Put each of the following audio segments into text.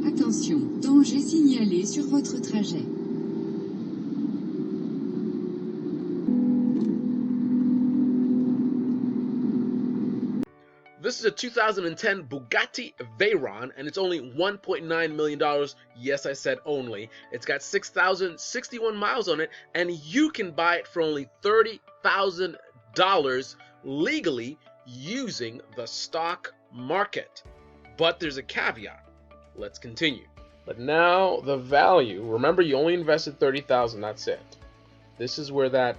Attention, danger signalé sur votre trajet. This is a 2010 Bugatti Veyron, and it's only $1.9 million. Yes, I said only. It's got 6,061 miles on it, and you can buy it for only $30,000 legally using the stock market. But there's a caveat. Let's continue. But now the value. Remember, you only invested $30,000. That's it. This is where that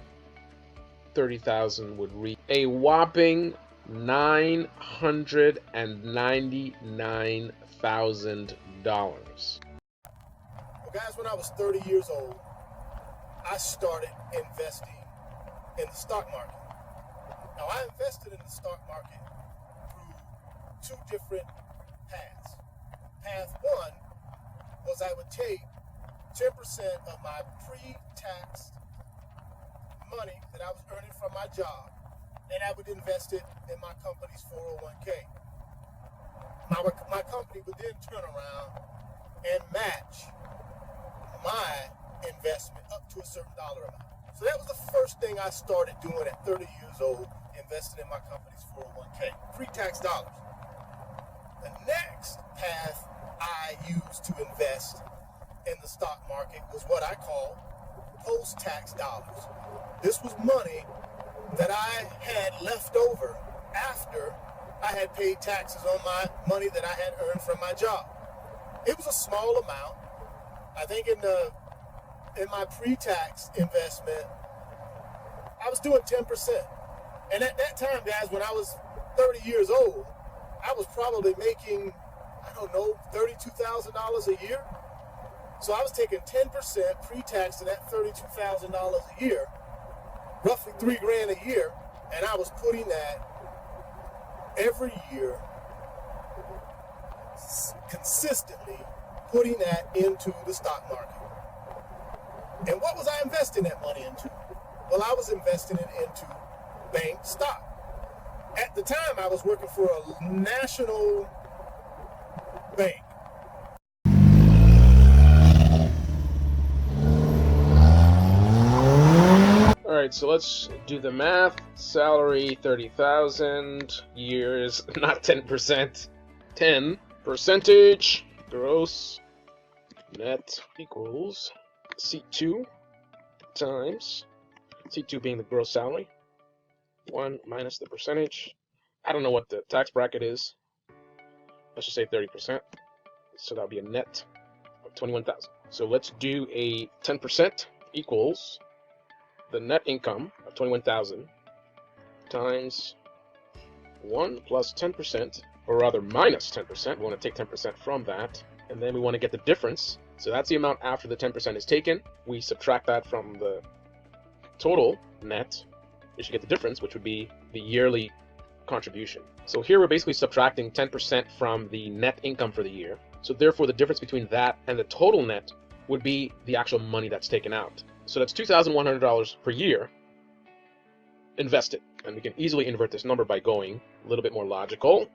$30,000 would reach a whopping $999,000. Well, guys, when I was 30 years old, I started investing in the stock market. Now, I invested in the stock market through two different paths. Path one was I would take 10% of my pre-tax money that I was earning from my job, and I would invest it in my company's 401k. My company would then turn around and match my investment up to a certain dollar amount. So that was the first thing I started doing at 30 years old, investing in my company's 401k, pre-tax dollars. The next path I used to invest in the stock market was what I call post-tax dollars. This was money that I had left over after I had paid taxes on my money that I had earned from my job. It was a small amount. I think in my pre-tax investment, I was doing 10%. And at that time, guys, when I was 30 years old, I was probably making, I don't know, $32,000 a year. So I was taking 10% pre-tax to that $32,000 a year, roughly $3,000 a year, and I was putting that every year, consistently putting that into the stock market. And what was I investing that money into? Well, I was investing it into bank stock. At the time, I was working for a national bank. All right, so let's do the math. Salary 30,000, years, not 10%, 10 percentage gross net equals C2 times C2 being the gross salary, 1 minus the percentage. I don't know what the tax bracket is. Let's just say 30%. So that'll be a net of 21,000. So let's do a 10% equals the net income of 21,000 times 1 plus 10%, or rather minus 10%. We want to take 10% from that, and then we want to get the difference. So that's the amount after the 10% is taken. We subtract that from the total net. We should get the difference, which would be the yearly contribution. So here we're basically subtracting 10% from the net income for the year. So therefore the difference between that and the total net would be the actual money that's taken out. So that's $2,100 per year invested. And we can easily invert this number by going a little bit more logical.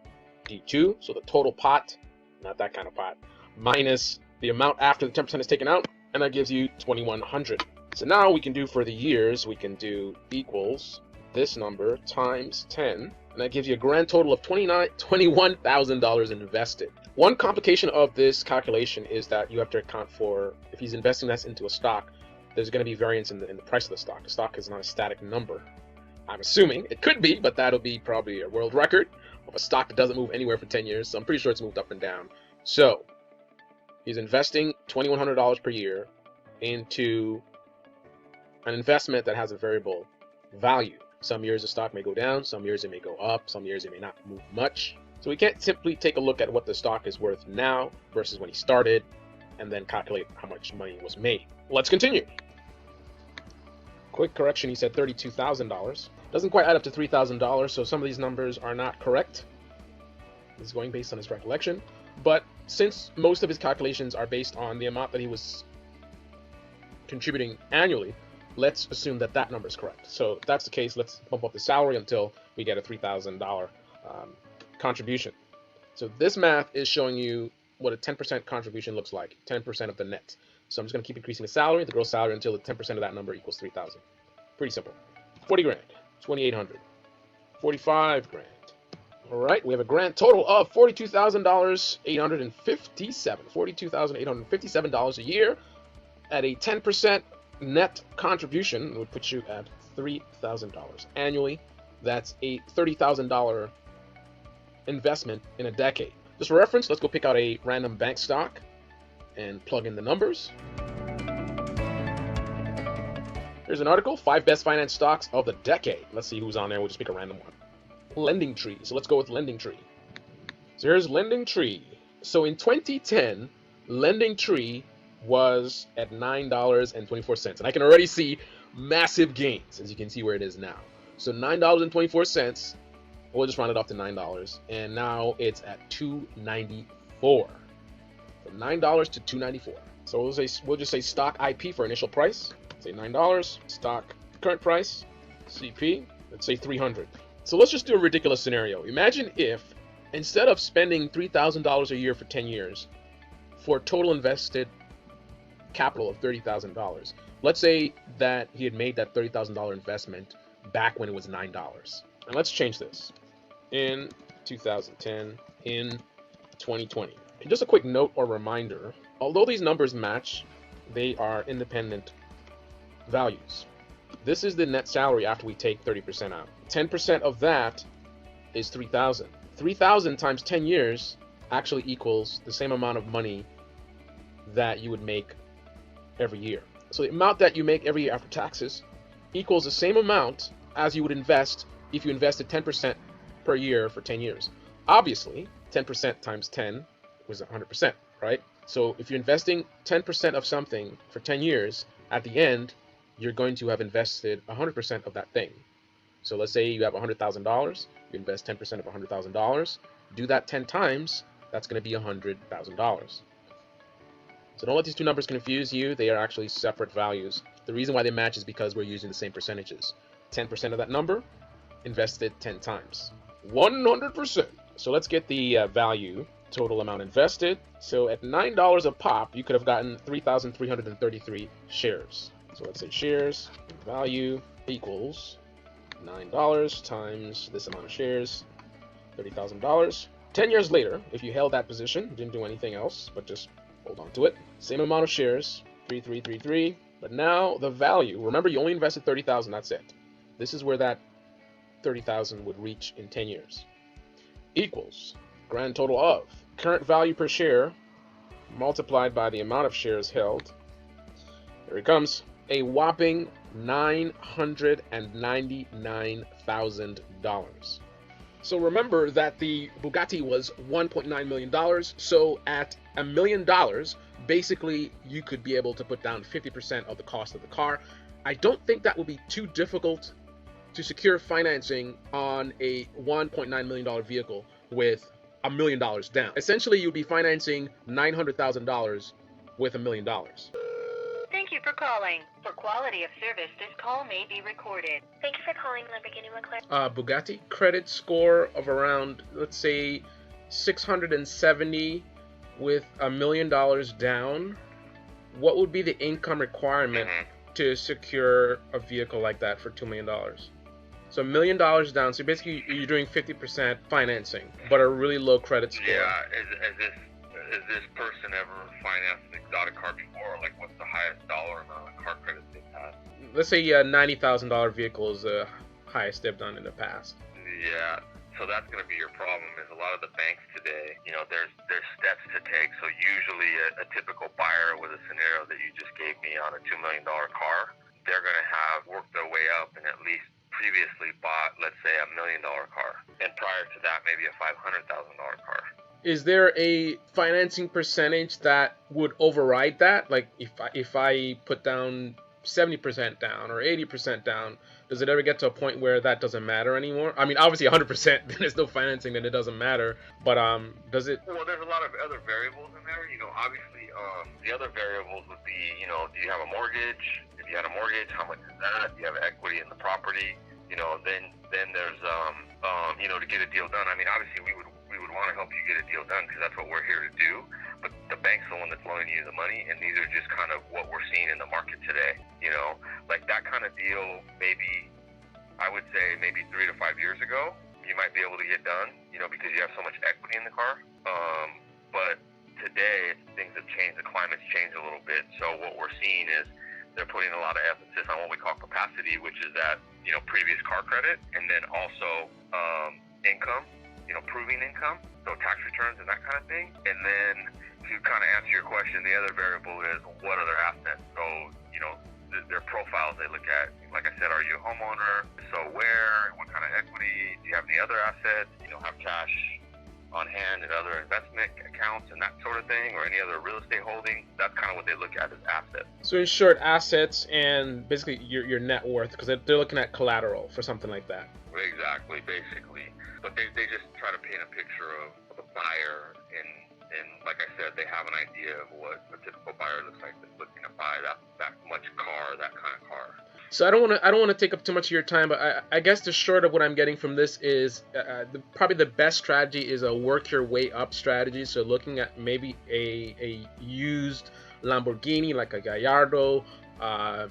D2, so the total pot, not that kind of pot, minus the amount after the 10% is taken out, and that gives you $2,100. So now we can do for the years, we can do equals this number times 10, and that gives you a grand total of $21,000 invested. One complication of this calculation is that you have to account for, if he's investing this into a stock, there's going to be variance in the price of the stock. The stock is not a static number. I'm assuming it could be, but that'll be probably a world record of a stock that doesn't move anywhere for 10 years. So I'm pretty sure it's moved up and down. So he's investing $2,100 per year into an investment that has a variable value. Some years the stock may go down, some years it may go up, some years it may not move much. So we can't simply take a look at what the stock is worth now versus when he started and then calculate how much money was made. Let's continue. Quick correction, he said $32,000. Doesn't quite add up to $3,000, so some of these numbers are not correct. He's going based on his recollection. But since most of his calculations are based on the amount that he was contributing annually, let's assume that that number is correct. So if that's the case, let's bump up the salary until we get a $3,000 contribution. So this math is showing you what a 10% contribution looks like, 10% of the net. So I'm just going to keep increasing the salary, the gross salary, until the 10% of that number equals 3,000. Pretty simple. 40 grand, 2,800, 45 grand. All right, we have a grand total of $42,857 a year at a 10% net contribution would put you at $3,000 annually. That's a $30,000 investment in a decade. Just for reference, let's go pick out a random bank stock and plug in the numbers. Here's an article, 5 best finance stocks of the decade. Let's see who's on there. We'll just pick a random one. Lending Tree. So let's go with Lending Tree. So here's Lending Tree. So in 2010, Lending Tree was at $9.24. And I can already see massive gains, as you can see where it is now. So $9.24, we'll just round it off to $9. And now it's at $2.94. From $9 to $2.94. So we'll just say stock IP for initial price. Say $9. Stock current price, CP, let's say $300. So let's just do a ridiculous scenario. Imagine if, instead of spending $3,000 a year for 10 years, for a total invested capital of $30,000, let's say that he had made that $30,000 investment back when it was $9. And let's change this. In 2010, in 2020. And just a quick note or reminder, although these numbers match, they are independent values. This is the net salary after we take 30% out. 10% of that is 3,000. 3,000 times 10 years actually equals the same amount of money that you would make every year. So the amount that you make every year after taxes equals the same amount as you would invest if you invested 10% per year for 10 years. Obviously, 10% times 10 was 100%, right? So if you're investing 10% of something for 10 years, at the end, you're going to have invested 100% of that thing. So let's say you have $100,000, you invest 10% of $100,000, do that 10 times, that's going to be $100,000. So don't let these two numbers confuse you. They are actually separate values. The reason why they match is because we're using the same percentages. 10% of that number, invested 10 times. 100%. So let's get the value, total amount invested. So at $9 a pop, you could have gotten 3,333 shares. So let's say shares value equals $9 times this amount of shares, $30,000. 10 years later, if you held that position, didn't do anything else, but just hold on to it, same amount of shares, 3,333, but now the value, remember you only invested 30,000, that's it. This is where that 30,000 would reach in 10 years. Equals grand total of current value per share multiplied by the amount of shares held. Here it comes. A whopping $999,000. So remember that the Bugatti was $1.9 million. So at $1 million, basically you could be able to put down 50% of the cost of the car. I don't think that would be too difficult to secure financing on a $1.9 million vehicle with $1 million down. Essentially, you'd be financing $900,000 with $1 million. Thank you for calling. For quality of service, this call may be recorded. Thank you for calling Lamborghini McLaren. Bugatti, credit score of around, let's say, 670 with $1 million down. What would be the income requirement to secure a vehicle like that for $2 million? So $1 million down. So basically, you're doing 50% financing, but a really low credit score. Yeah. Has this person ever financed an exotic car before? Like, what's the highest dollar amount of car credits they've had? Let's say a $90,000 vehicle is the highest they've done in the past. Yeah. So that's going to be your problem. Is a lot of the banks today, there's steps to take. So usually a typical buyer with a scenario that you just gave me on a $2 million car, they're going to have worked their way up and at least previously bought, let's say, $1 million car, and prior to that, maybe a $500,000 car. Is there a financing percentage that would override that? Like if I put down 70% down or 80% down, does it ever get to a point where that doesn't matter anymore? I mean, obviously 100%, then there's no financing, then it doesn't matter. But does it? Well, there's a lot of other variables in there. Obviously, the other variables would be, do you have a mortgage? If you had a mortgage, how much is that? Do you have equity in the property? Then there's, to get a deal done. I mean, obviously we would want to help you get a deal done because that's what we're here to do. But the bank's the one that's loaning you the money, and these are just kind of what we're seeing in the market today. You know, like that kind of deal, maybe I would say maybe 3 to 5 years ago, you might be able to get done, you know, because you have so much equity in the car. But today, things have changed. The climate's changed a little bit. So what we're seeing is they're putting a lot of emphasis on what we call capacity, which is that, you know, previous car credit, and then also income, you know, proving income, so tax returns and that kind of thing. And then to kind of answer your question, the other variable is what are their assets? So, you know, their profiles they look at. Like I said, are you a homeowner? So where? What kind of equity? Do you have any other assets? You know, have cash on hand and other investment accounts and that sort of thing, or any other real estate holdings. That's kind of what they look at as assets. So in short, assets and basically your net worth, because they're looking at collateral for something like that. Exactly, basically. But they just try to paint a picture of a buyer, and like I said, they have an idea of what a typical buyer looks like that's looking to buy that much car, that kind of car. So I don't want to take up too much of your time, but I guess the short of what I'm getting from this is probably the best strategy is a work your way up strategy. So looking at maybe a used Lamborghini like a Gallardo,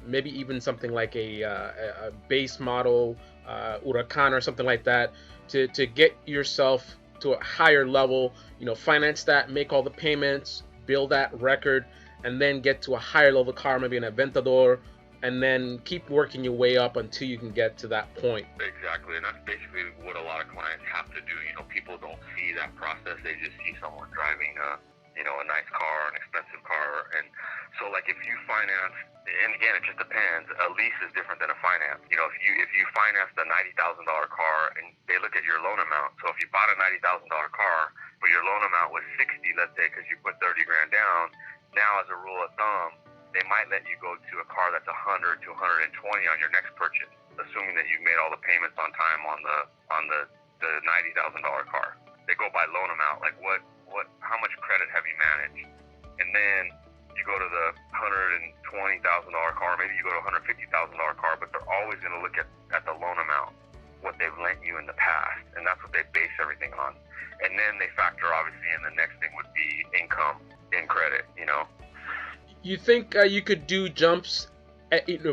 maybe even something like a base model Huracan or something like that, to get yourself to a higher level. You know, finance that, make all the payments, build that record, and then get to a higher level car, maybe an Aventador, and then keep working your way up until you can get to that point. Exactly, and that's basically what a lot of clients have to do. You know, people don't see that process. They just see someone driving a nice car, an expensive car. And so, like, if you finance, and again, it just depends. A lease is different than a finance. You know, if you finance the $90,000 car, and they look at your loan amount. So if you bought a $90,000 car, but your loan amount was 60, let's say, because you put 30 grand down, now as a rule of thumb, they might let you go to a car that's 100 to 120 on your next purchase, assuming that you've made all the payments on time on the $90,000 car. They go by loan amount, like how much credit have you managed, and then you go to the $120,000 car, maybe you go to a $150,000 car, but they're always going to look at the loan amount, what they've lent you in the past, and that's what they base everything on. And then they factor, obviously, and the next thing would be income and credit, you know. You think you could do jumps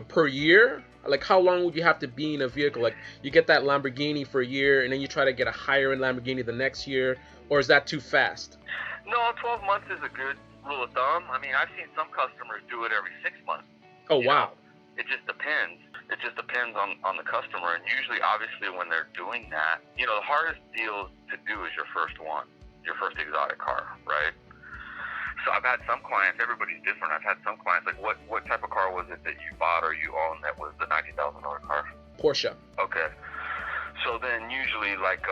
per year? Like, how long would you have to be in a vehicle? Like, you get that Lamborghini for a year, and then you try to get a higher end Lamborghini the next year, or is that too fast? No, 12 months is a good rule of thumb. I mean, I've seen some customers do it every 6 months. Oh, wow. It just depends. It just depends on the customer. And usually, obviously, when they're doing that, you know, the hardest deal to do is your first one, your first exotic car, right? So I've had some clients, everybody's different. I've had some clients, like, what type of car was it that you bought or you owned that was the $90,000 car? Porsche. Okay. So then usually, like,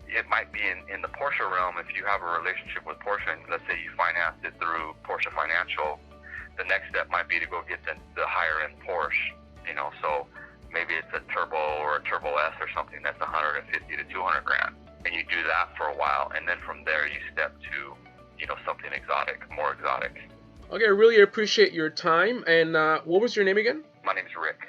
it might be in the Porsche realm. If you have a relationship with Porsche, and let's say you financed it through Porsche Financial, the next step might be to go get the higher end Porsche, you know. So maybe it's a Turbo or a Turbo S or something that's 150 to 200 grand. And you do that for a while, and then from there you step to, you know, something exotic, more exotic. Okay, I really appreciate your time. And what was your name again? My name's Rick.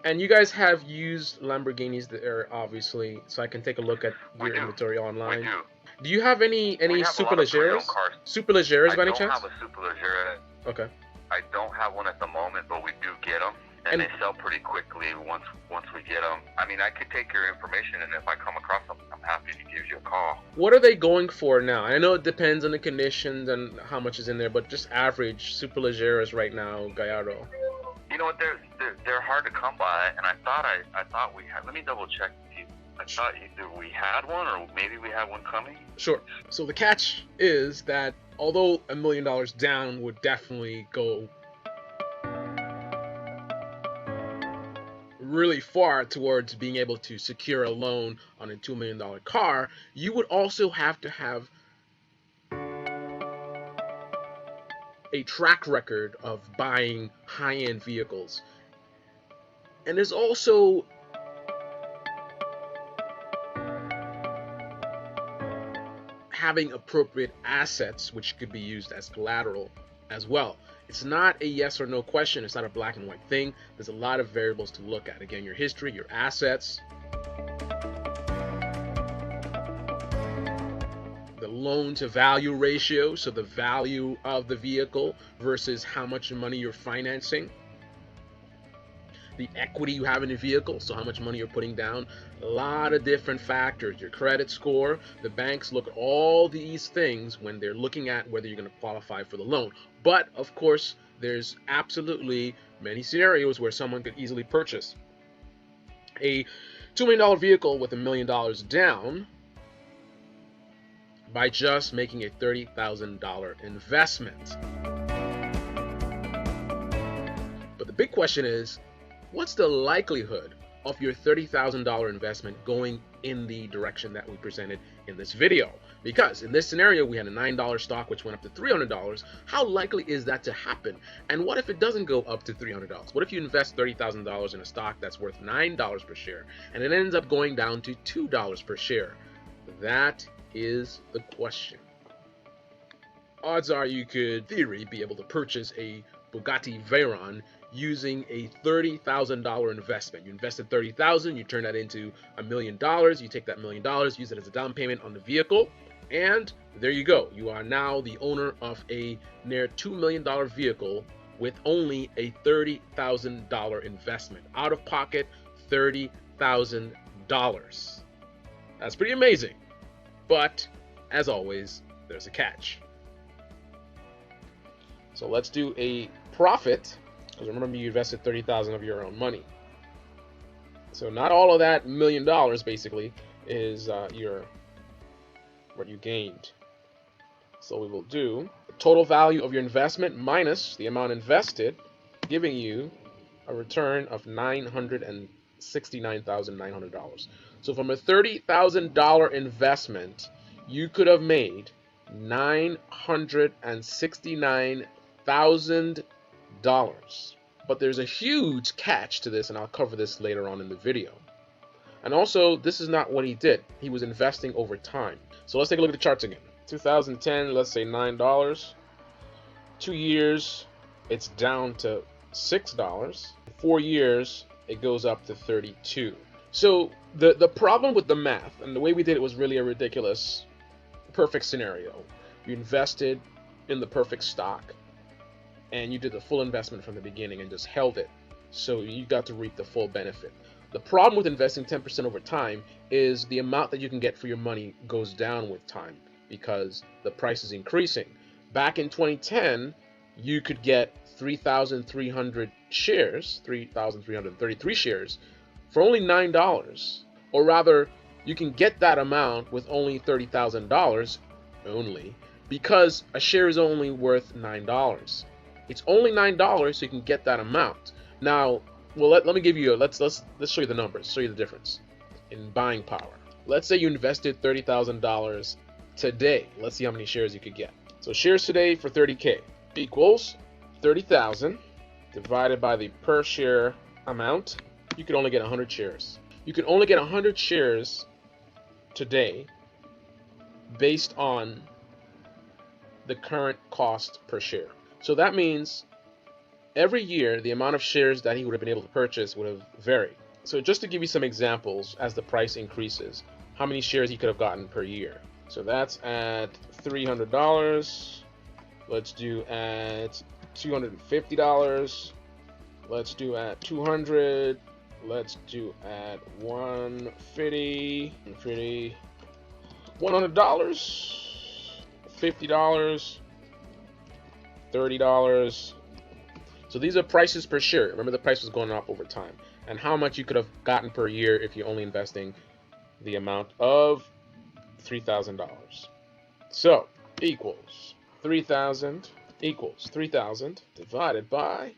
And you guys have used Lamborghinis there, obviously, so I can take a look at your inventory online. We do. Do you have any Superleggeras? Superleggeras by any chance? I don't have a Superleggera. Okay. I don't have one at the moment, but we do get them. And they sell pretty quickly once we get them. I mean, I could take your information, and if I come across something, I'm happy to give you a call. What are they going for now? I know it depends on the conditions and how much is in there, but just average Superleggeras right now, Gallardo. You know what? They're hard to come by, and I thought we had. Let me double check with you. I thought either we had one, or maybe we had one coming. Sure. So the catch is that although $1 million down would definitely go really far towards being able to secure a loan on a $2 million car, you would also have to have a track record of buying high-end vehicles. And there's also having appropriate assets which could be used as collateral as well. It's not a yes or no question. It's not a black and white thing. There's a lot of variables to look at. Again, your history, your assets, the loan to value ratio, so the value of the vehicle versus how much money you're financing, the equity you have in the vehicle, so how much money you're putting down, a lot of different factors, your credit score. The banks look at all these things when they're looking at whether you're going to qualify for the loan. But of course, there's absolutely many scenarios where someone could easily purchase a $2 million vehicle with $1 million down by just making a $30,000 investment. But the big question is, what's the likelihood of your $30,000 investment going in the direction that we presented in this video? Because in this scenario, we had a $9 stock which went up to $300. How likely is that to happen? And what if it doesn't go up to $300? What if you invest $30,000 in a stock that's worth $9 per share and it ends up going down to $2 per share? That is the question. Odds are you could, in theory, be able to purchase a Bugatti Veyron using a $30,000 investment. You invested $30,000, you turn that into $1 million, you take that $1 million, use it as a down payment on the vehicle, and there you go. You are now the owner of a near $2 million vehicle with only a $30,000 investment. Out of pocket, $30,000. That's pretty amazing. But, as always, there's a catch. So let's do a profit, because remember you invested $30,000 of your own money. So not all of that $1 million basically is what you gained. So we will do the total value of your investment minus the amount invested, giving you a return of $969,900. So from a $30,000 investment, you could have made $969,000. But there's a huge catch to this, and I'll cover this later on in the video. And also, this is not what he did. He was investing over time. So let's take a look at the charts again. 2010, let's say $9. 2 years, it's down to $6. 4 years, it goes up to 32. So the problem with the math, and the way we did it was really a ridiculous, perfect scenario. You invested in the perfect stock, and you did the full investment from the beginning and just held it, so you got to reap the full benefit. The problem with investing 10% over time is the amount that you can get for your money goes down with time because the price is increasing. Back in 2010, you could get 3,300 shares, 3,333 shares for only $9. Or rather, you can get that amount with only $30,000 only, because a share is only worth $9. It's only $9, so you can get that amount. Now, well, let me give you let's show you the numbers, show you the difference in buying power. Let's say you invested $30,000 today. Let's see how many shares you could get. So shares today for 30K equals 30,000 divided by the per share amount. You could only get 100 shares. You could only get 100 shares today based on the current cost per share. So that means every year the amount of shares that he would have been able to purchase would have varied. So just to give you some examples, as the price increases, how many shares he could have gotten per year. So that's at $300. Let's do at $250. Let's do at $200. Let's do at $150. $100. $50. $30. So these are prices per share. Remember, the price was going up over time. And how much you could have gotten per year if you're only investing the amount of $3,000. So equals 3,000 equals 3,000 divided by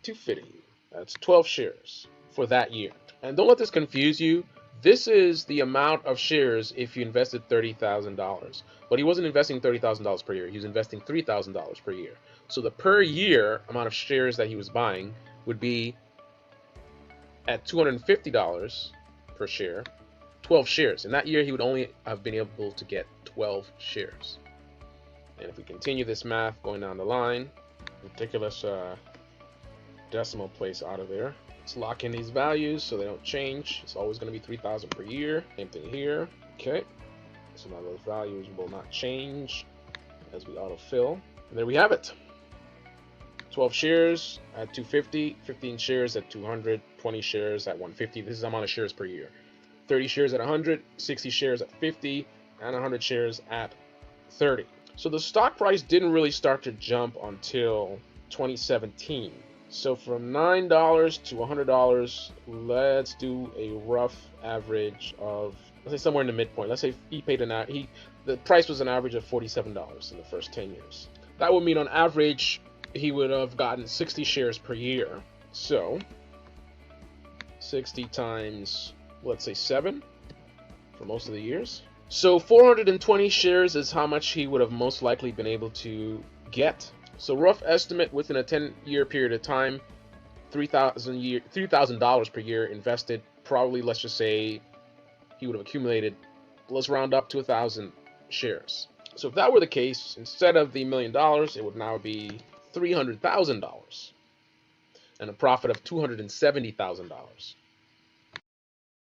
250. That's 12 shares for that year. And don't let this confuse you. This is the amount of shares if you invested $30,000. But he wasn't investing $30,000 per year. He was investing $3,000 per year. So the per year amount of shares that he was buying would be at $250 per share, 12 shares. In that year, he would only have been able to get 12 shares. And if we continue this math going down the line, ridiculous decimal place out of there. Let's lock in these values so they don't change. It's always going to be 3,000 per year. Same thing here. Okay. So now those values will not change as we autofill. And there we have it. 12 shares at 250, 15 shares at 200, 20 shares at 150. This is the amount of shares per year. 30 shares at 100, 60 shares at 50, and 100 shares at 30. So the stock price didn't really start to jump until 2017. So from $9 to $100, let's do a rough average of, let's say somewhere in the midpoint. Let's say he paid the price was an average of $47 in the first 10 years. That would mean on average he would have gotten 60 shares per year. So 60 times, let's say 7 for most of the years. So 420 shares is how much he would have most likely been able to get. So rough estimate within a 10-year period of time, $3,000 per year invested. Probably, let's just say he would have accumulated, let's round up to 1,000 shares. So if that were the case, instead of the $1 million, it would now be $300,000 and a profit of $270,000.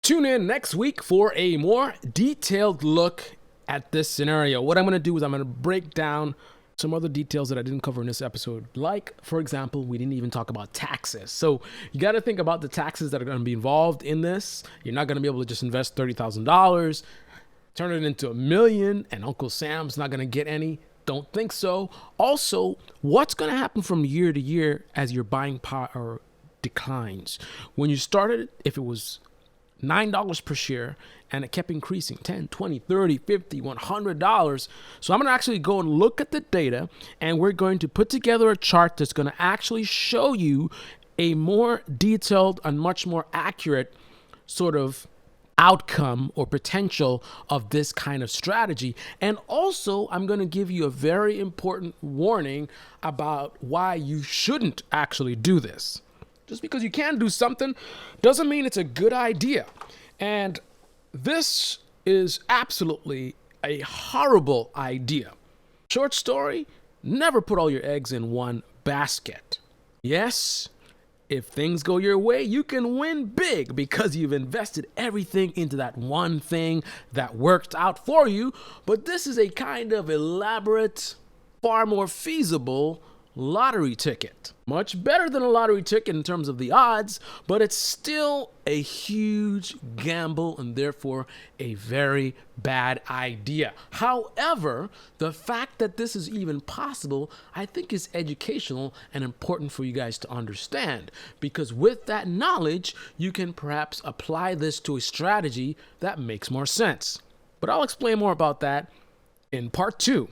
Tune in next week for a more detailed look at this scenario. What I'm going to do is I'm going to break down some other details that I didn't cover in this episode. Like, for example, we didn't even talk about taxes. So you got to think about the taxes that are going to be involved in this. You're not going to be able to just invest $30,000, turn it into $1 million, and Uncle Sam's not going to get any. Don't think so. Also, what's going to happen from year to year as your buying power declines? When you started, if it was $9 per share and it kept increasing, 10, 20, 30, 50, $100. So I'm going to actually go and look at the data, and we're going to put together a chart that's going to actually show you a more detailed and much more accurate sort of outcome or potential of this kind of strategy. And also, I'm going to give you a very important warning about why you shouldn't actually do this. Just because you can do something doesn't mean it's a good idea. And this is absolutely a horrible idea. Short story, never put all your eggs in one basket. Yes, if things go your way, you can win big because you've invested everything into that one thing that worked out for you. But this is a kind of elaborate, far more feasible lottery ticket. Much better than a lottery ticket in terms of the odds, but it's still a huge gamble and therefore a very bad idea. However, the fact that this is even possible, I think is educational and important for you guys to understand, because with that knowledge, you can perhaps apply this to a strategy that makes more sense. But I'll explain more about that in part 2.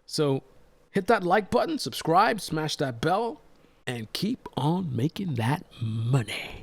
So hit that like button, subscribe, smash that bell, and keep on making that money.